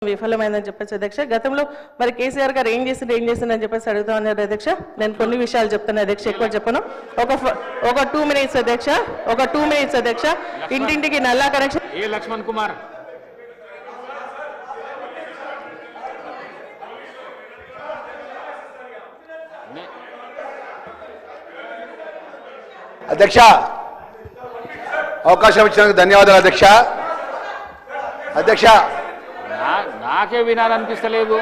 విఫలమైందని చెప్పేసి అధ్యక్ష. గతంలో మరి కేసీఆర్ గారు ఏం చేసిందని చెప్పేసి అడుగుతా ఉన్నారు అధ్యక్ష. నేను కొన్ని విషయాలు చెప్తాను అధ్యక్ష, ఎక్కువ చెప్పను. ఒక 2 minutes అధ్యక్ష, ఒక 2 minutes అధ్యక్ష. ఇంటింటికి నల్లా కనెక్షన్. ఏ లక్ష్మణ్ కుమార్ అధ్యక్ష, అవకాశం ఇచ్చినందుకు ధన్యవాదాలు అధ్యక్ష. అధ్యక్ష, నాకే వినాలనిపిస్తలేదు,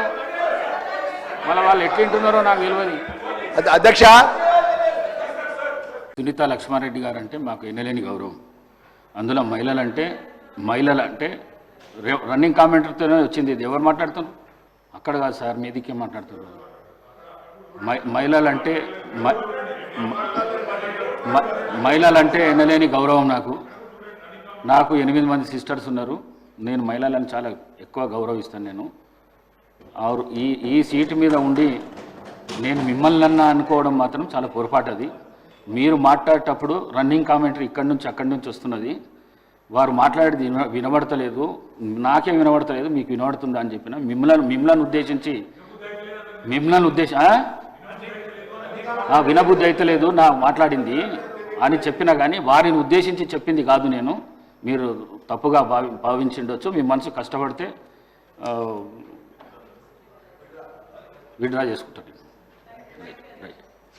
మళ్ళీ వాళ్ళు ఎట్లుంటున్నారో నాకు తెలియదు. అధ్యక్ష, సునీత లక్ష్మారెడ్డి గారు అంటే మాకు ఎన్నలేని గౌరవం. అందులో మహిళలంటే రన్నింగ్ కామెంటర్తోనే వచ్చింది. ఇది ఎవరు మాట్లాడుతున్నారు? అక్కడ కాదు సార్, మీదికే మాట్లాడుతున్నారు. మహిళలంటే ఎన్నలేని గౌరవం నాకు 8 మంది సిస్టర్స్ ఉన్నారు. నేను మహిళలను చాలా ఎక్కువ గౌరవిస్తాను. నేను ఈ సీటు మీద ఉండి నేను మిమ్మల్ని అనుకోవడం మాత్రం చాలా పొరపాటు. అది మీరు మాట్లాడేటప్పుడు రన్నింగ్ కామెంటరీ ఇక్కడి నుంచి అక్కడి నుంచి వస్తున్నది. వారు మాట్లాడేది వినబడతలేదు, నాకే వినబడతలేదు, మీకు వినబడుతుందా అని చెప్పిన. మిమ్మల్ని ఉద్దేశించి వినబుద్ధి అయితే లేదు నా మాట్లాడింది అని చెప్పినా కానీ వారిని ఉద్దేశించి చెప్పింది కాదు నేను. మీరు తప్పుగా భావించిండొచ్చు. మీ మనసు కష్టపడితే విత్డ్రా చేసుకుంటారు.